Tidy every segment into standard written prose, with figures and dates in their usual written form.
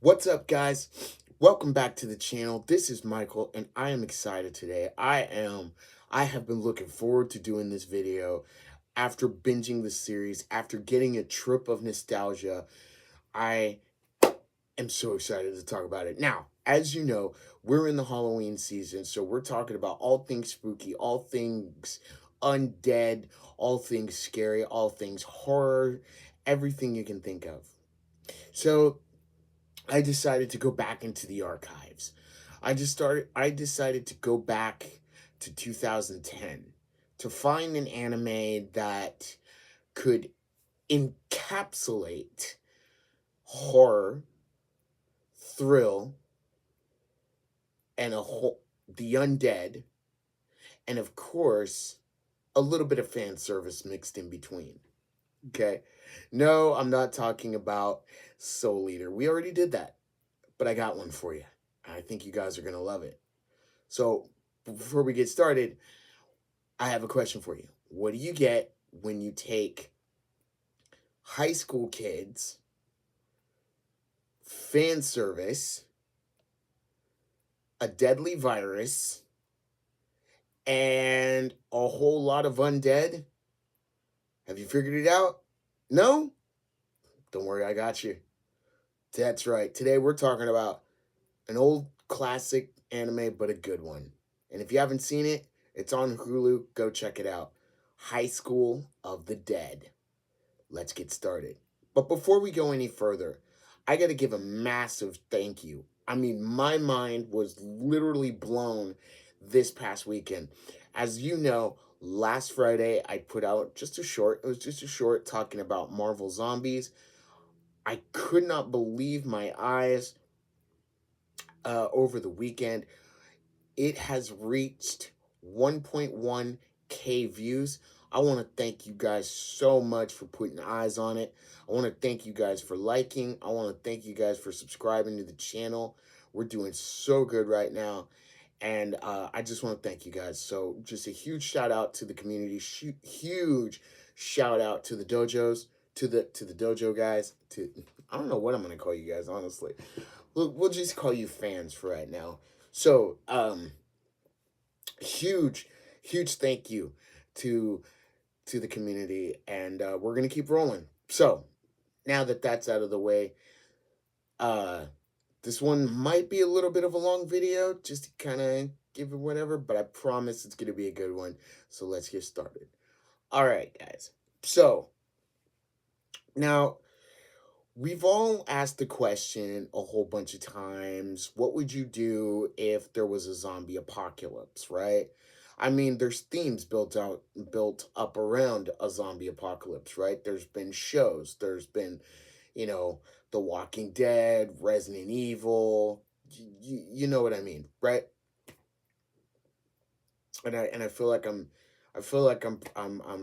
What's up, guys? Welcome back to the channel. This is Michael, and I am excited today. I have been looking forward to doing this video after binging the series, after getting a trip of nostalgia. I am so excited to talk about it. Now, as you know, we're in the Halloween season, so we're talking about all things spooky, all things undead, all things scary, all things horror, everything you can think of. So, I decided to go back into the archives. I decided to go back to 2010 to find an anime that could encapsulate horror, thrill, and the undead, and of course, a little bit of fan service mixed in between. Okay? No, I'm not talking about Soul Eater. We already did that, but I got one for you. I think you guys are going to love it. So, before we get started, I have a question for you. What do you get when you take high school kids, fan service, a deadly virus, and a whole lot of undead? Have you figured it out? No? Don't worry, I got you. That's right. Today we're talking about an old classic anime, but a good one. And if you haven't seen it, it's on Hulu. Go check it out. High School of the Dead. Let's get started. But before we go any further, I got to give a massive thank you. I mean, my mind was literally blown this past weekend. As you know, last Friday I put out it was just a short talking about Marvel Zombies. I could not believe my eyes over the weekend. It has reached 1.1K views. I want to thank you guys so much for putting eyes on it. I want to thank you guys for liking. I want to thank you guys for subscribing to the channel. We're doing so good right now. And I just want to thank you guys. So just a huge shout out to the community. Huge shout out to the dojos, to the dojo guys. I don't know what I'm going to call you guys, honestly. We'll just call you fans for right now. So, huge thank you to the community, and we're gonna keep rolling. So now that that's out of the way, uh this one might be a little bit of a long video, just to kind of give it whatever, but I promise it's gonna be a good one. So let's get started. All right, guys. So now, we've all asked the question a whole bunch of times, what would you do if there was a zombie apocalypse, right? I mean, there's themes built up around a zombie apocalypse, right? There's been shows, there's been, you know, The Walking Dead, Resident Evil, you know what I mean, right? And I feel like I'm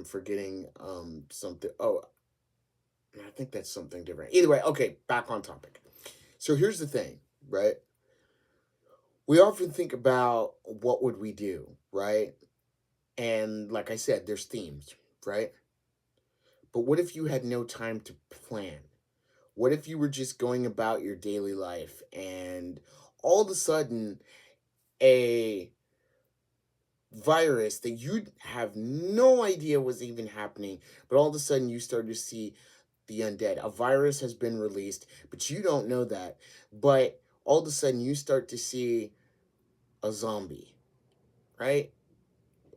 forgetting something. Oh, I think that's something different. Either way, okay, back on topic. So here's the thing, right? We often think about what would we do, right? And like I said, there's themes, right? But what if you had no time to plan? What if you were just going about your daily life and all of a sudden a virus that you have no idea was even happening, but all of a sudden you start to see the undead. A virus has been released, but you don't know that. But all of a sudden you start to see a zombie, right?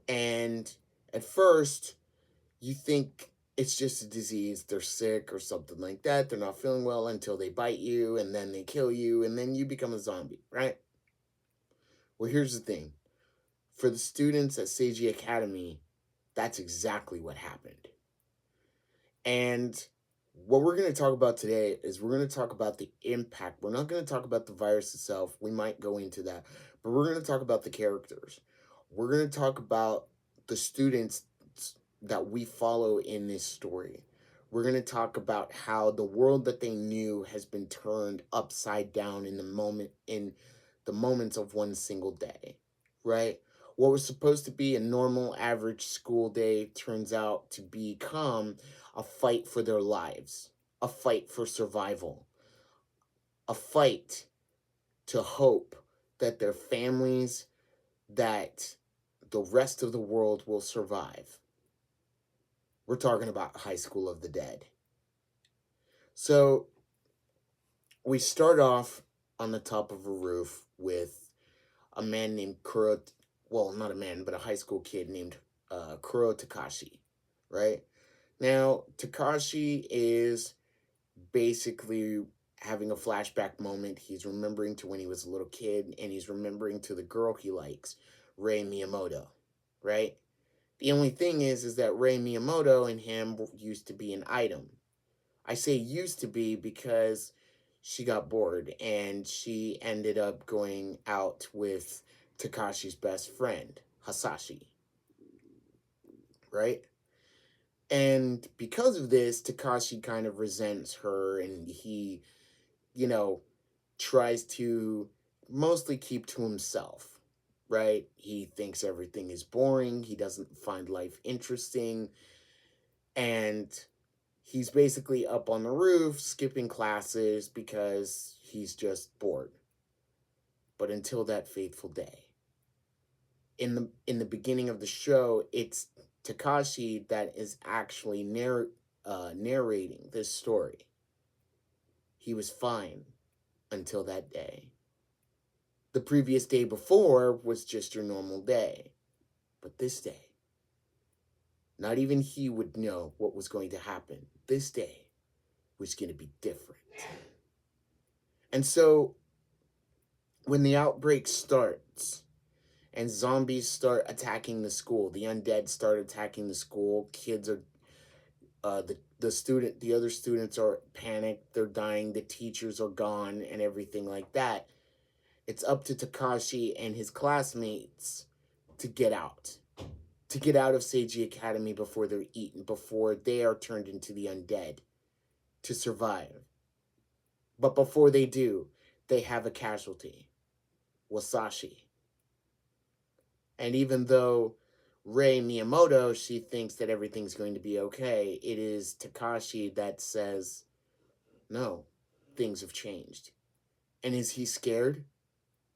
And at first you think it's just a disease, they're sick or something like that. They're not feeling well until they bite you and then they kill you and then you become a zombie, right? Well, here's the thing. For the students at Seiji Academy, that's exactly what happened. And what we're going to talk about today is we're going to talk about the impact. We're not going to talk about the virus itself. We might go into that, but we're going to talk about the characters. We're going to talk about the students that we follow in this story. We're going to talk about how the world that they knew has been turned upside down in the moments of one single day, right? What was supposed to be a normal average school day turns out to become a fight for their lives, a fight for survival, a fight to hope that their families, that the rest of the world will survive. We're talking about High School of the Dead. So we start off on the top of a roof with a man named Kuro. Well, not a man, but a high school kid named Kuro Takashi, right? Now, Takashi is basically having a flashback moment. He's remembering to when he was a little kid, and he's remembering to the girl he likes, Rei Miyamoto, right? The only thing is that Rei Miyamoto and him used to be an item. I say used to be because she got bored and she ended up going out with Takashi's best friend, Hasashi, right? And because of this, Takashi kind of resents her, and he, you know, tries to mostly keep to himself, right? He thinks everything is boring. He doesn't find life interesting. And he's basically up on the roof skipping classes because he's just bored. But until that fateful day. In the beginning of the show, it's Takashi that is actually narrating this story. He was fine until that day. The previous day before was just your normal day. But this day, not even he would know what was going to happen. This day was going to be different. And so, when the outbreak starts and zombies start attacking the school, the undead start attacking the school, kids are, the other students are panicked, they're dying, the teachers are gone, and everything like that. It's up to Takashi and his classmates to get out. To get out of Seiji Academy before they're eaten, before they are turned into the undead, to survive. But before they do, they have a casualty, Wasashi. And even though Rei Miyamoto, she thinks that everything's going to be okay, it is Takashi that says, no, things have changed. And is he scared?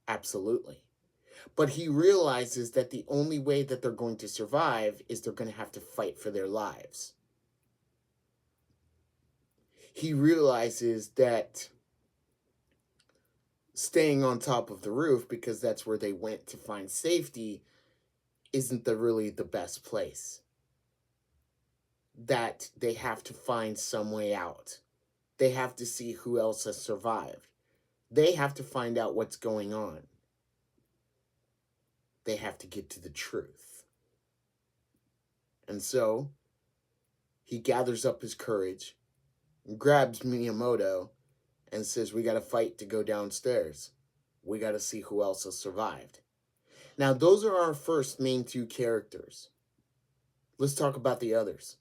Absolutely. But he realizes that the only way that they're going to survive is they're going to have to fight for their lives. He realizes that staying on top of the roof, because that's where they went to find safety, isn't really the best place. That they have to find some way out. They have to see who else has survived. They have to find out what's going on. They have to get to the truth. And so, he gathers up his courage, grabs Miyamoto, and says, we gotta fight to go downstairs. We gotta see who else has survived. Now, those are our first main two characters. Let's talk about the others.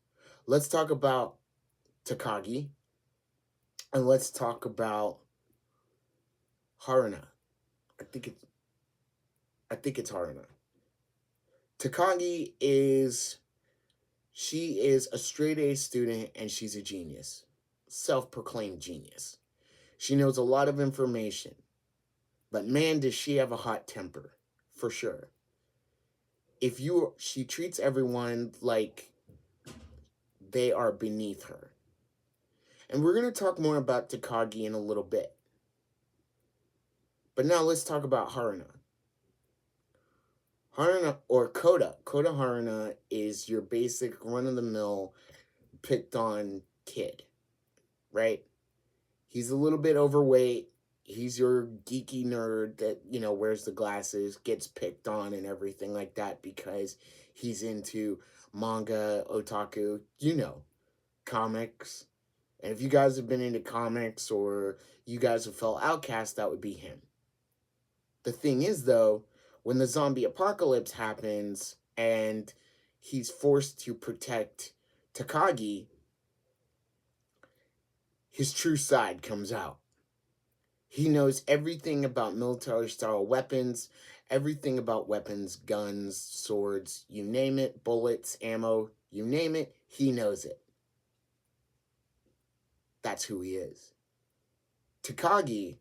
Let's talk about Takagi, and let's talk about Haruna. I think it's Haruna. Takagi she is a straight A student, and she's a genius. Self-proclaimed genius. She knows a lot of information, but man, does she have a hot temper, for sure. She treats everyone like they are beneath her. And we're going to talk more about Takagi in a little bit. But now let's talk about Haruna. Haruna, or Koda. Koda Haruna is your basic run-of-the-mill, picked-on kid, right? He's a little bit overweight. He's your geeky nerd that, wears the glasses, gets picked on and everything like that because he's into manga, otaku, comics. And if you guys have been into comics or you guys have felt outcast, that would be him. The thing is, though, when the zombie apocalypse happens and he's forced to protect Takagi, his true side comes out. He knows everything about military-style weapons, everything about weapons, guns, swords, you name it, bullets, ammo, you name it, he knows it. That's who he is. Takagi,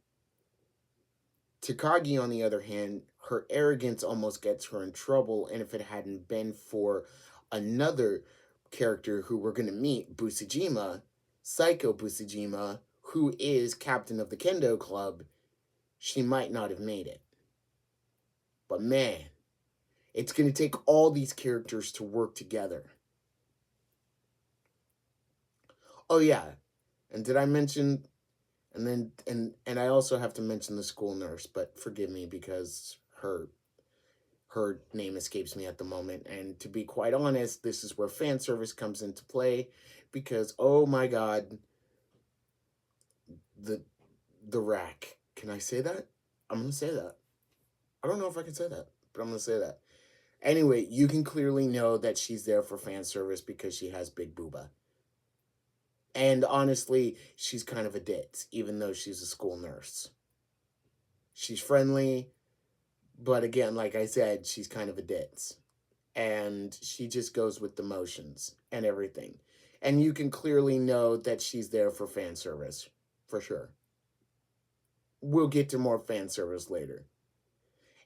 Takagi, on the other hand, her arrogance almost gets her in trouble. And if it hadn't been for another character who we're going to meet, Busujima, Psycho Busujima, who is captain of the Kendo Club, she might not have made it. But man, it's going to take all these characters to work together. Oh yeah, and did I mention? And I also have to mention the school nurse, but forgive me because her name escapes me at the moment. And to be quite honest, this is where fan service comes into play, because oh my god, the the rack. Can I say that? I'm gonna say that. I don't know if I can say that, but I'm gonna say that. Anyway, you can clearly know that she's there for fan service because she has big booba. And honestly, she's kind of a ditz, even though she's a school nurse. She's friendly, but again, like I said, she's kind of a ditz. And she just goes with the motions and everything. And you can clearly know that she's there for fan service, for sure. We'll get to more fan service later.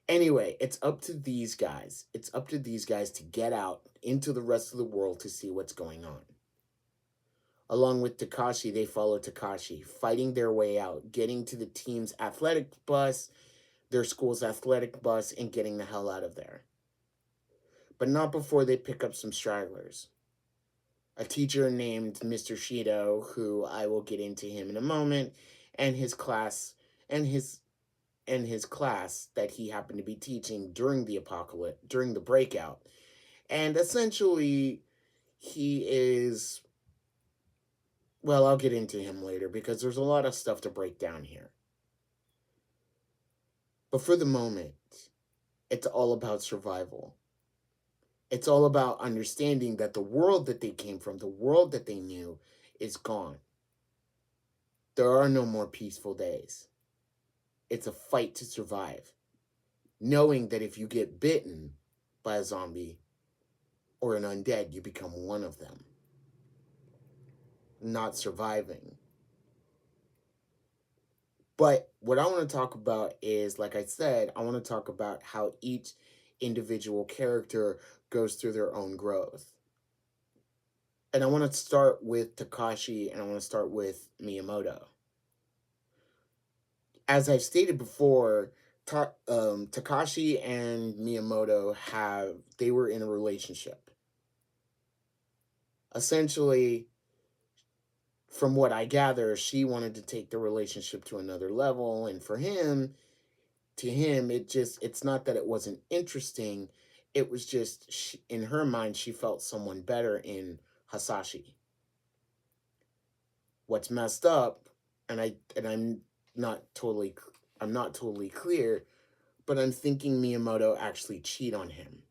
Anyway, it's up to these guys. It's up to these guys to get out into the rest of the world to see what's going on. Along with Takashi, they follow Takashi, fighting their way out, getting to the team's athletic bus, their school's athletic bus, and getting the hell out of there. But not before they pick up some stragglers. A teacher named Mr. Shido, who I will get into him in a moment, and his class, and his class that he happened to be teaching during the apocalypse, during the breakout. And essentially, he is, well, I'll get into him later because there's a lot of stuff to break down here. But for the moment, it's all about survival. It's all about understanding that the world that they came from, the world that they knew, is gone. There are no more peaceful days. It's a fight to survive, knowing that if you get bitten by a zombie or an undead, you become one of them. Not surviving. But what I want to talk about is, like I said, I want to talk about how each individual character goes through their own growth. And I want to start with Takashi and I want to start with Miyamoto. As I've stated before, Takashi and Miyamoto they were in a relationship. Essentially, from what I gather, she wanted to take the relationship to another level, and for him, it's not that it wasn't interesting, it was just in her mind she felt someone better in Hasashi. What's messed up, and I'm not totally clear, but I'm thinking Miyamoto actually cheated on him,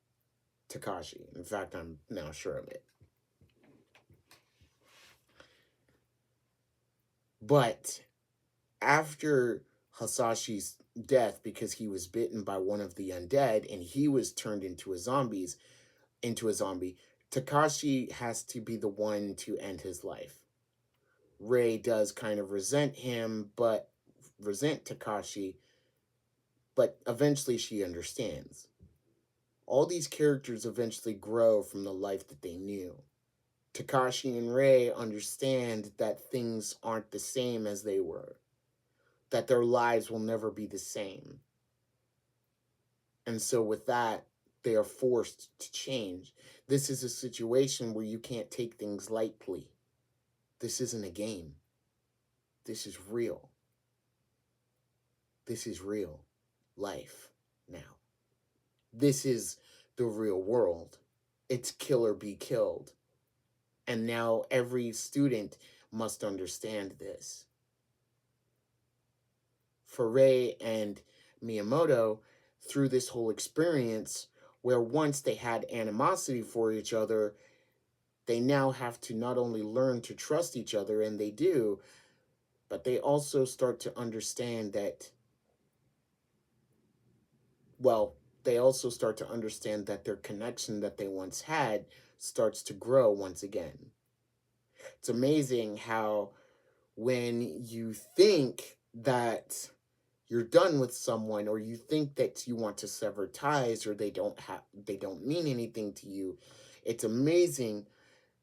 Takashi. In fact, I'm now sure of it. But after Hasashi's death, because he was bitten by one of the undead and he was turned into a zombie, Takashi has to be the one to end his life. Rei does kind of resent Takashi, but eventually she understands. All these characters eventually grow from the life that they knew. Takashi and Rei understand that things aren't the same as they were, that their lives will never be the same. And so with that, they are forced to change. This is a situation where you can't take things lightly. This isn't a game. This is real. This is real life now. This is the real world. It's kill or be killed. And now every student must understand this. For Rei and Miyamoto, through this whole experience, where once they had animosity for each other, they now have to not only learn to trust each other, and they do, but they also start to understand that, they also start to understand that their connection that they once had starts to grow once again. It's amazing how when you think that you're done with someone, or you think that you want to sever ties, or they don't mean anything to you, it's amazing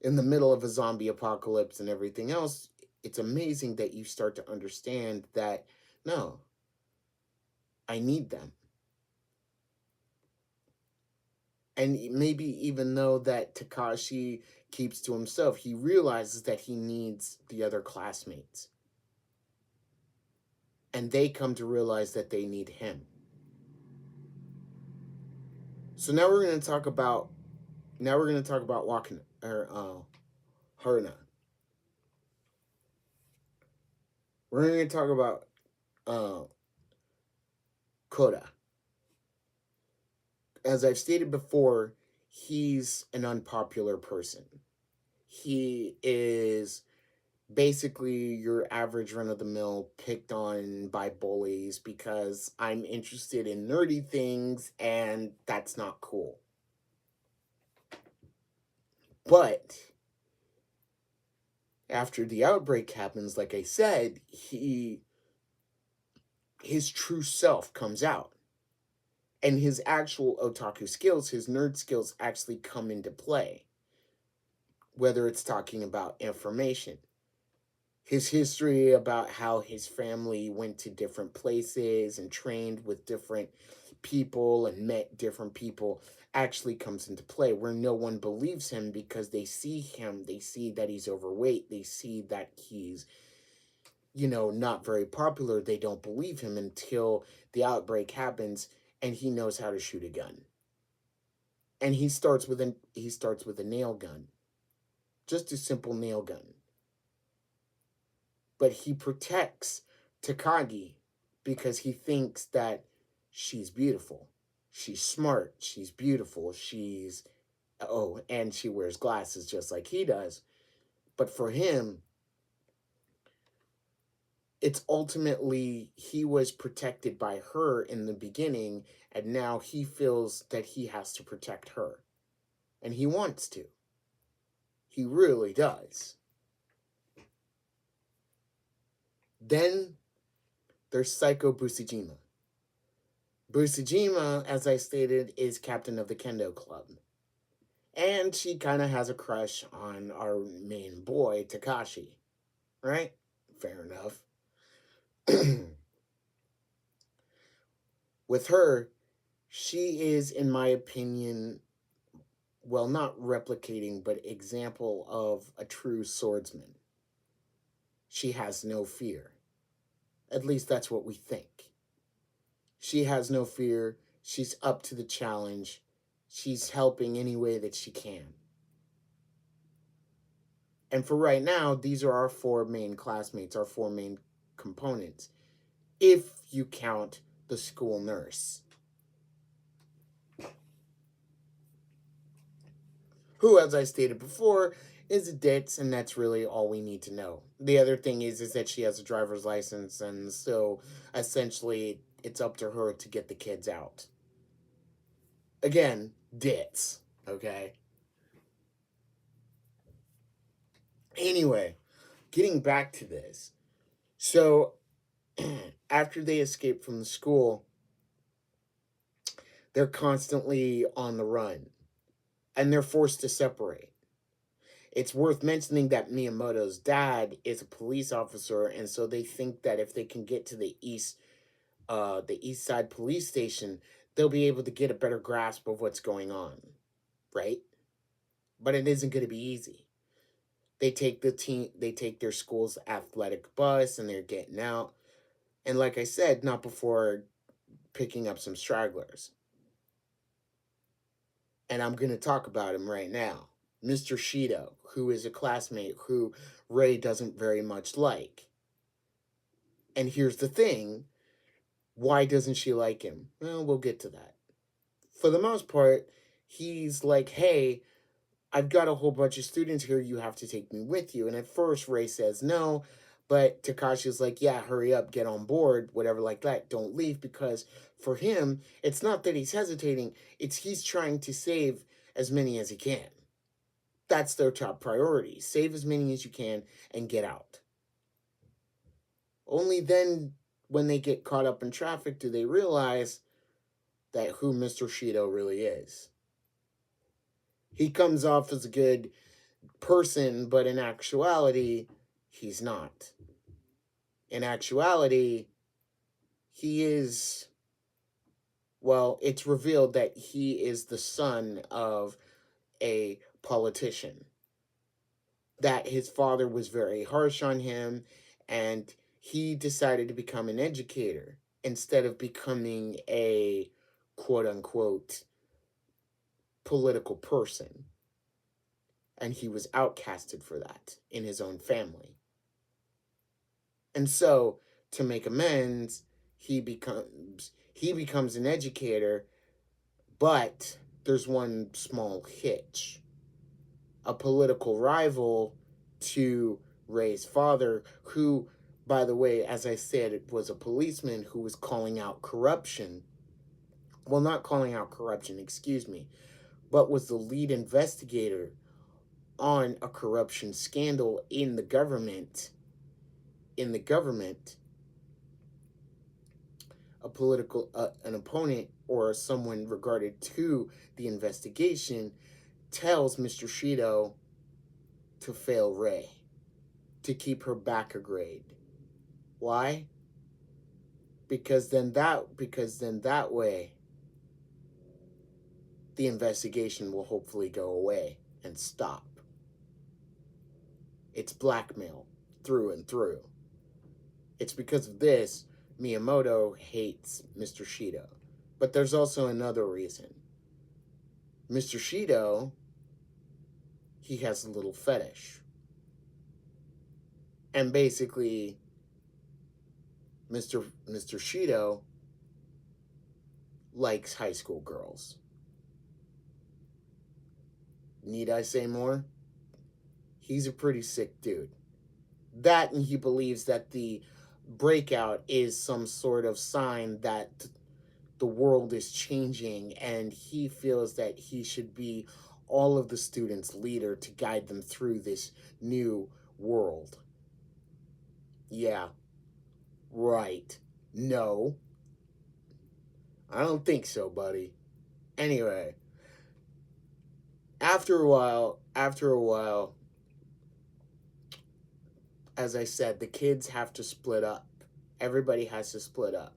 in the middle of a zombie apocalypse and everything else. It's amazing that you start to understand that no, I need them. And maybe even though that Takashi keeps to himself, he realizes that he needs the other classmates, and they come to realize that they need him. So now we're going to talk about walking or Haruna. We're going to talk about uh Koda. As I've stated before, he's an unpopular person. He is basically your average run of the mill picked on by bullies because I'm interested in nerdy things and that's not cool. But after the outbreak happens, like I said, his true self comes out. And his actual otaku skills, his nerd skills actually come into play. Whether it's talking about information, his history about how his family went to different places and trained with different people and met different people actually comes into play, where no one believes him because they see him, they see that he's overweight, they see that he's, not very popular. They don't believe him until the outbreak happens and he knows how to shoot a gun. And he starts with a nail gun. Just a simple nail gun. But he protects Takagi because he thinks that she's beautiful. She's smart. She's beautiful. And she wears glasses just like he does. But for him, it's ultimately he was protected by her in the beginning, and now he feels that he has to protect her. And he wants to. He really does. Then there's Psycho Busujima. Busujima, as I stated, is captain of the Kendo Club. And she kind of has a crush on our main boy, Takashi. Right? Fair enough. With her, she is, in my opinion, well, not replicating, but example of a true swordsman. She has no fear. At least that's what we think. She has no fear. She's up to the challenge. She's helping any way that she can. And for right now, these are our four main classmates, our four main components, if you count the school nurse, who, as I stated before, is a ditz, and that's really all we need to know. The other thing is that she has a driver's license, and so essentially it's up to her to get the kids out. Again, ditz, okay? Anyway, getting back to this. So, after they escape from the school, they're constantly on the run, and they're forced to separate. It's worth mentioning that Miyamoto's dad is a police officer, and so they think that if they can get to the east side police station, they'll be able to get a better grasp of what's going on, right? But it isn't going to be easy. They take their school's athletic bus, and they're getting out. And like I said, not before picking up some stragglers. And I'm going to talk about him right now. Mr. Shido, who is a classmate who Ray doesn't very much like. And here's the thing, why doesn't she like him? Well, we'll get to that. For the most part, he's like, hey, I've got a whole bunch of students here, you have to take me with you. And at first, Ray says no, but Takashi's like, yeah, hurry up, get on board, whatever like that, don't leave, because for him, it's not that he's hesitating, it's he's trying to save as many as he can. That's their top priority. Save as many as you can and get out. Only then, when they get caught up in traffic, do they realize that who Mr. Shido really is. He comes off as a good person, but in actuality, he's not. In actuality, he is, well, it's revealed that he is the son of a politician. That his father was very harsh on him, and he decided to become an educator instead of becoming a quote unquote political person. And he was outcasted for that in his own family. And so, to make amends, he becomes an educator, but there's one small hitch. A political rival to Ray's father, who, by the way, as I said, it was a policeman who was calling out corruption. Well, not calling out corruption, excuse me, but was the lead investigator on a corruption scandal in the government. A political an opponent or someone regarded to the investigation tells Mr. Shido to fail Ray, to keep her back a grade. Why? Because then that way the investigation will hopefully go away and stop. It's blackmail through and through. It's because of this Miyamoto hates Mr. Shido. But there's also another reason. Mr. Shido, he has a little fetish. And basically, Mr. Shido likes high school girls. Need I say more? He's a pretty sick dude. That, and he believes that the breakout is some sort of sign that the world is changing, and he feels that he should be all of the students' leader to guide them through this new world. Yeah, right. No, I don't think so, buddy. Anyway, after a while, as I said, the kids have to split up. Everybody has to split up.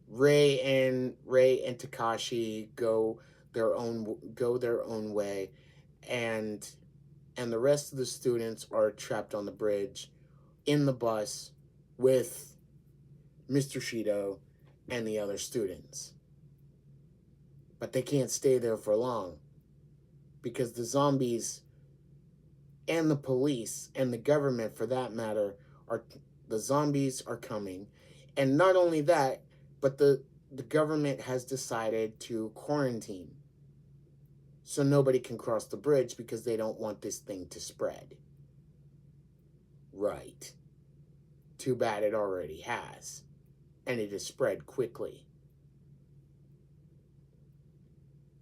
Ray and Takashi go their own way, and the rest of the students are trapped on the bridge in the bus with Mr. Shido and the other students. But they can't stay there for long because the zombies and the police and the government, for that matter, the zombies are coming. And not only that, but the government has decided to quarantine. So nobody can cross the bridge because they don't want this thing to spread. Right. Too bad it already has. And it has spread quickly.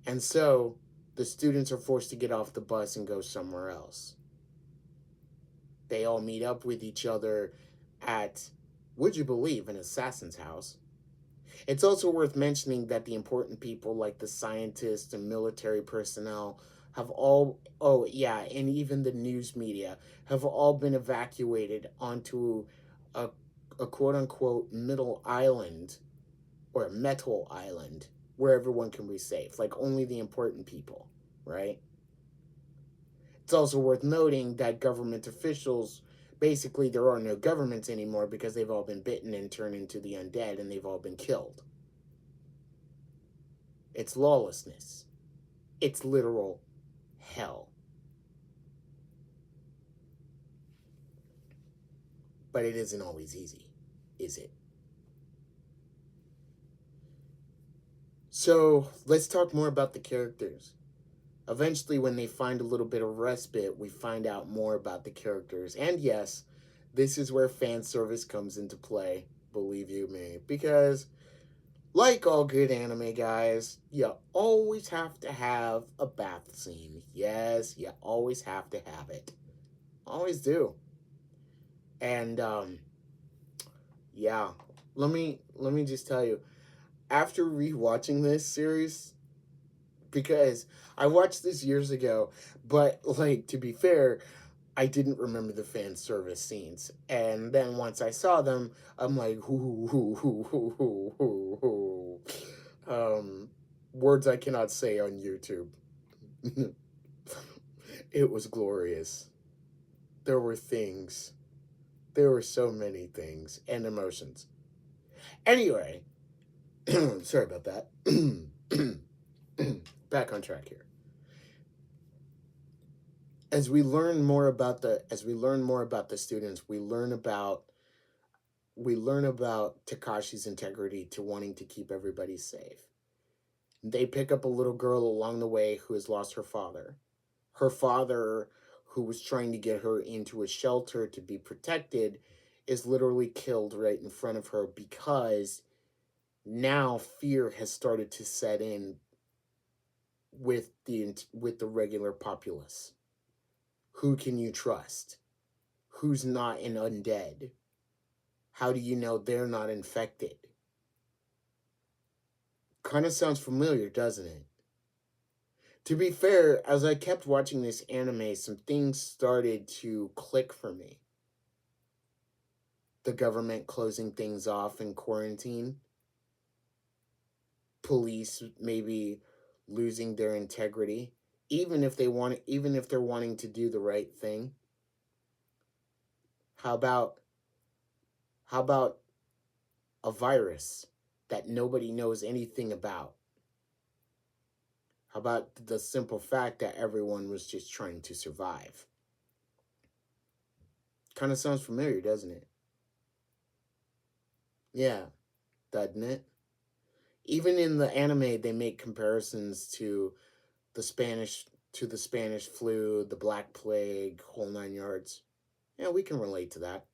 And so the students are forced to get off the bus and go somewhere else. They all meet up with each other at, would you believe, an assassin's house. It's also worth mentioning that the important people like the scientists and military personnel have all, oh yeah, and even the news media have all been evacuated onto a quote-unquote middle island, or a metal island, where everyone can be safe, like only the important people, right? It's also worth noting that government officials, basically there are no governments anymore because they've all been bitten and turned into the undead, and they've all been killed. It's lawlessness. It's literal hell. But it isn't always easy, is it? So let's talk more about the characters. Eventually, when they find a little bit of respite, we find out more about the characters. And yes, this is where fan service comes into play, believe you me. Because, like all good anime guys, you always have to have a bath scene. Yes, you always have to have it. Always do. And yeah, let me just tell you, after rewatching this series, because I watched this years ago, but like to be fair, I didn't remember the fan service scenes. And then once I saw them, I'm like, words I cannot say on YouTube. It was glorious. There were things. There were so many things and emotions. Anyway, sorry about that. Back on track here. As we learn more about the students, we learn about Takashi's integrity to wanting to keep everybody safe. They pick up a little girl along the way who has lost her father. Her father, who was trying to get her into a shelter to be protected, is literally killed right in front of her because now fear has started to set in with the regular populace. Who can you trust? Who's not an undead? How do you know they're not infected? Kind of sounds familiar, doesn't it? To be fair, as I kept watching this anime, some things started to click for me. The government closing things off in quarantine, police maybe losing their integrity, even if they're wanting to do the right thing. How about how about a virus that nobody knows anything about? How about the simple fact that everyone was just trying to survive? Kind of sounds familiar, doesn't it? Yeah, doesn't it? Even in the anime, they make comparisons the Spanish the Spanish flu, the Black Plague, whole 9 yards. Yeah, we can relate to that.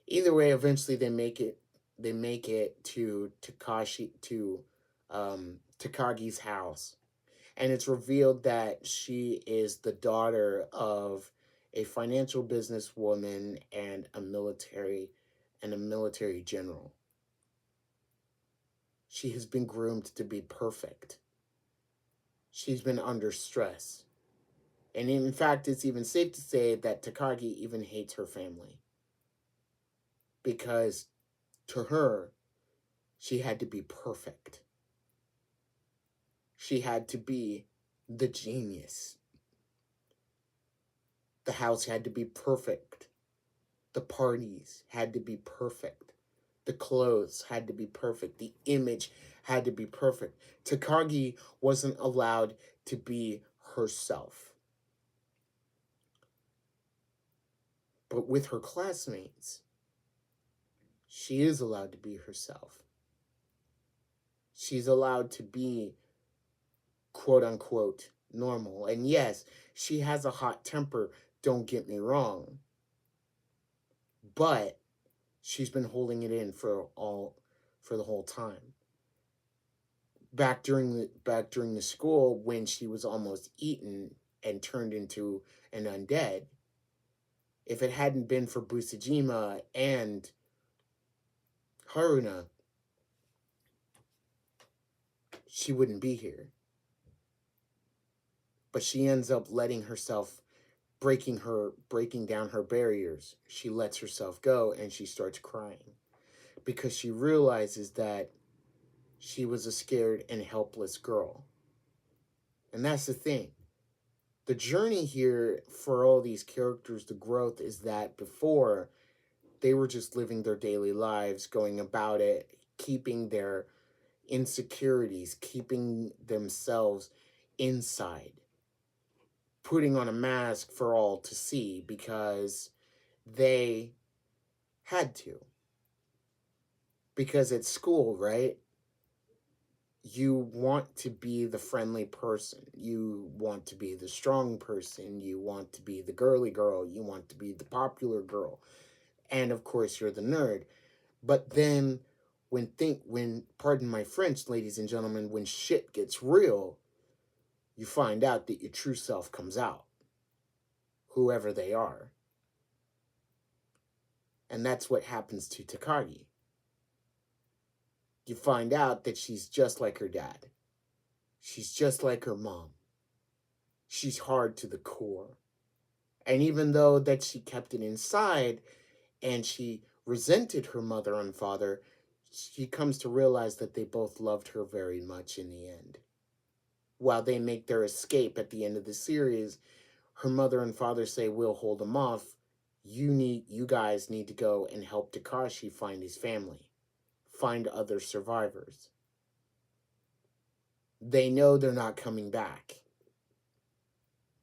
Either way, eventually they make it. They make it to Takagi's house, and it's revealed that she is the daughter of a financial businesswoman and a military general. She has been groomed to be perfect. She's been under stress. And in fact, it's even safe to say that Takagi even hates her family. Because to her, she had to be perfect. She had to be the genius. The house had to be perfect. The parties had to be perfect. The clothes had to be perfect. The image had to be perfect. Takagi wasn't allowed to be herself. But with her classmates, she is allowed to be herself. She's allowed to be, quote unquote, normal. And yes, she has a hot temper, don't get me wrong. But she's been holding it in for the whole time. Back during the school when she was almost eaten and turned into an undead, if it hadn't been for Busujima and Haruna, she wouldn't be here. But she ends up letting herself breaking down her barriers. She lets herself go and she starts crying because she realizes that she was a scared and helpless girl. And that's the thing. The journey here for all these characters, the growth is that before they were just living their daily lives, going about it, keeping their insecurities, keeping themselves inside, putting on a mask for all to see because they had to. Because at school, right? You want to be the friendly person. You want to be the strong person. You want to be the girly girl. You want to be the popular girl. And of course, you're the nerd. But then when pardon my French, ladies and gentlemen, when shit gets real, you find out that your true self comes out, whoever they are. And that's what happens to Takagi. You find out that she's just like her dad. She's just like her mom. She's hard to the core. And even though that she kept it inside and she resented her mother and father, she comes to realize that they both loved her very much in the end. While they make their escape at the end of the series, her mother and father say, "We'll hold him off. You guys need to go and help Takashi find his family, find other survivors." They know they're not coming back.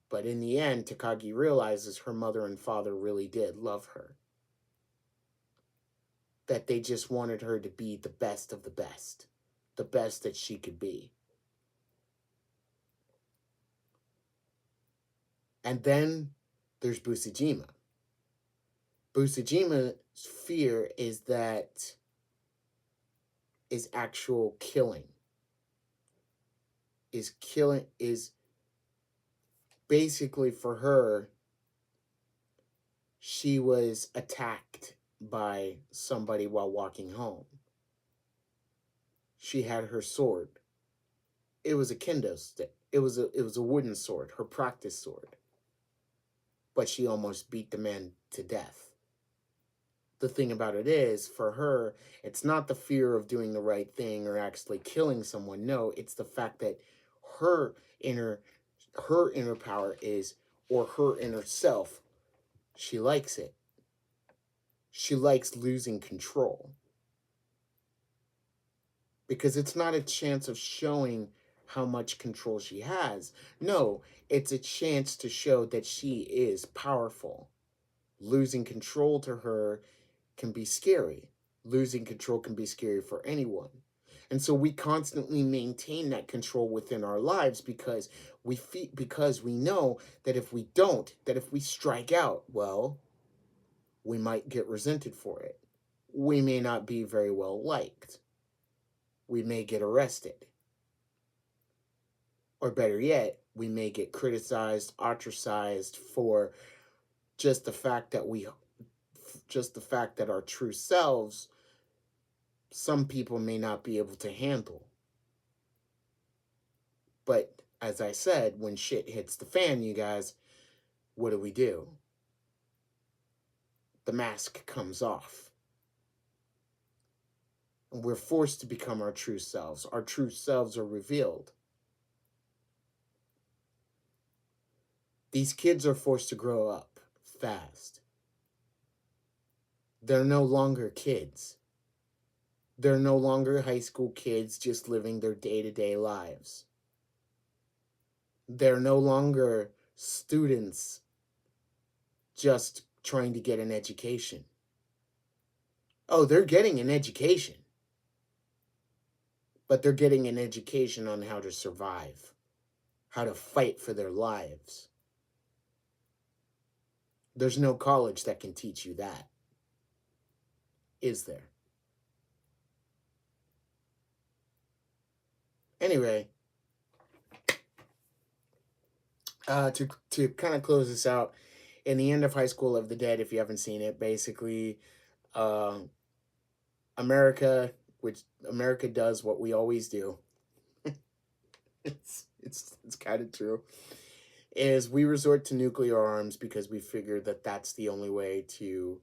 But in the end, Takagi realizes her mother and father really did love her. That they just wanted her to be the best of the best that she could be. And then there's Busujima. Busujima's fear is actual killing. Is basically for her, she was attacked by somebody while walking home. She had her sword. It was a kendo stick. It was a wooden sword, her practice sword. But she almost beat the man to death. The thing about it is, for her, it's not the fear of doing the right thing or actually killing someone. No, it's the fact that her inner her inner power is, or her inner self, she likes it. She likes losing control. Because it's not a chance of showing how much control she has. No, it's a chance to show that she is powerful. Losing control to her can be scary. Losing control can be scary for anyone. And so we constantly maintain that control within our lives because we know that if we don't, that if we strike out, well, we might get resented for it. We may not be very well liked. We may get arrested. Or better yet, we may get criticized, ostracized for just the fact that our true selves, some people may not be able to handle. But as I said, when shit hits the fan, you guys, what do? The mask comes off. And we're forced to become our true selves. Our true selves are revealed. These kids are forced to grow up fast. They're no longer kids. They're no longer high school kids just living their day-to-day lives. They're no longer students just trying to get an education. Oh, they're getting an education. But they're getting an education on how to survive, how to fight for their lives. There's no college that can teach you that, is there? Anyway, to kind of close this out, in the end of High School of the Dead, if you haven't seen it, basically, America does what we always do. it's kind of true. Is we resort to nuclear arms because we figure that that's the only way to,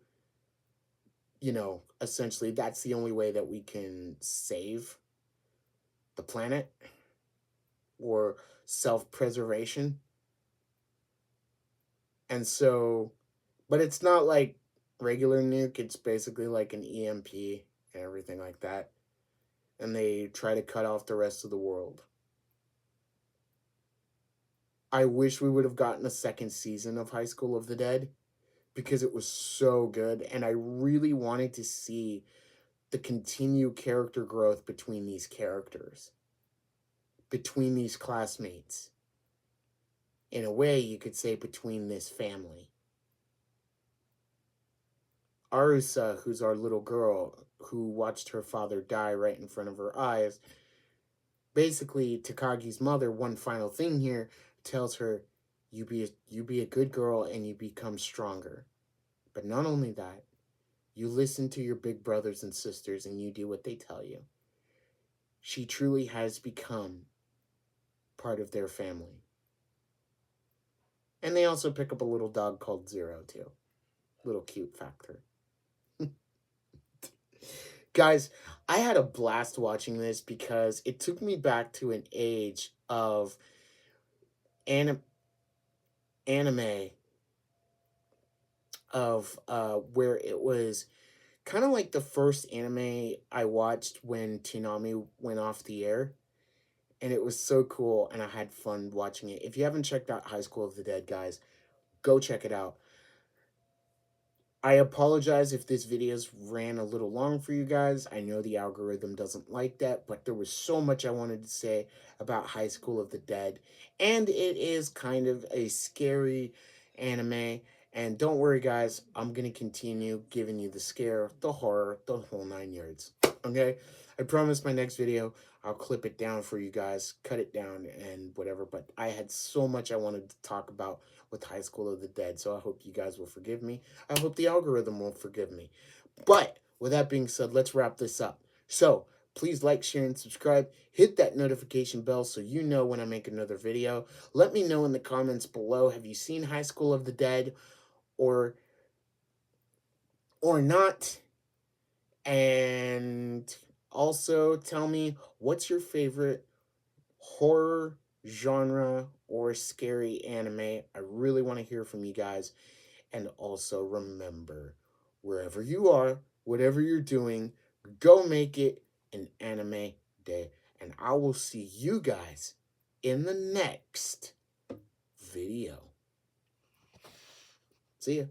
essentially that's the only way that we can save the planet or self-preservation. And so, but it's not like regular nuke, it's basically like an EMP and everything like that. And they try to cut off the rest of the world. I wish we would have gotten a second season of High School of the Dead because it was so good. And I really wanted to see the continued character growth between these characters, between these classmates. In a way, you could say between this family. Arusa, who's our little girl who watched her father die right in front of her eyes, basically Takagi's mother, one final thing here, tells her, you be a good girl and you become stronger. But not only that, You listen to your big brothers and sisters and you do what they tell you. She truly has become part of their family. And they also pick up a little dog called Zero, too. Little cute factor. Guys, I had a blast watching this because it took me back to an age of anime of where it was kind of like the first anime I watched when Toonami went off the air. And it was so cool, and I had fun watching it. If you haven't checked out High School of the Dead, guys, go check it out. I apologize if this video's ran a little long for you guys. I know the algorithm doesn't like that, but there was so much I wanted to say about High School of the Dead. And it is kind of a scary anime. And don't worry, guys, I'm going to continue giving you the scare, the horror, the whole 9 yards. Okay? I promise my next video, I'll clip it down for you guys, cut it down and whatever. But I had so much I wanted to talk about with High School of the Dead, so I hope you guys will forgive me. I hope the algorithm won't forgive me. But with that being said, let's wrap this up. So please like, share, and subscribe. Hit that notification bell so you know when I make another video. Let me know in the comments below, have you seen High School of the Dead or not? And also tell me, what's your favorite horror genre or scary anime? I really want to hear from you guys. And also remember, wherever you are, whatever you're doing, go make it an anime day. And I will see you guys in the next video. See ya.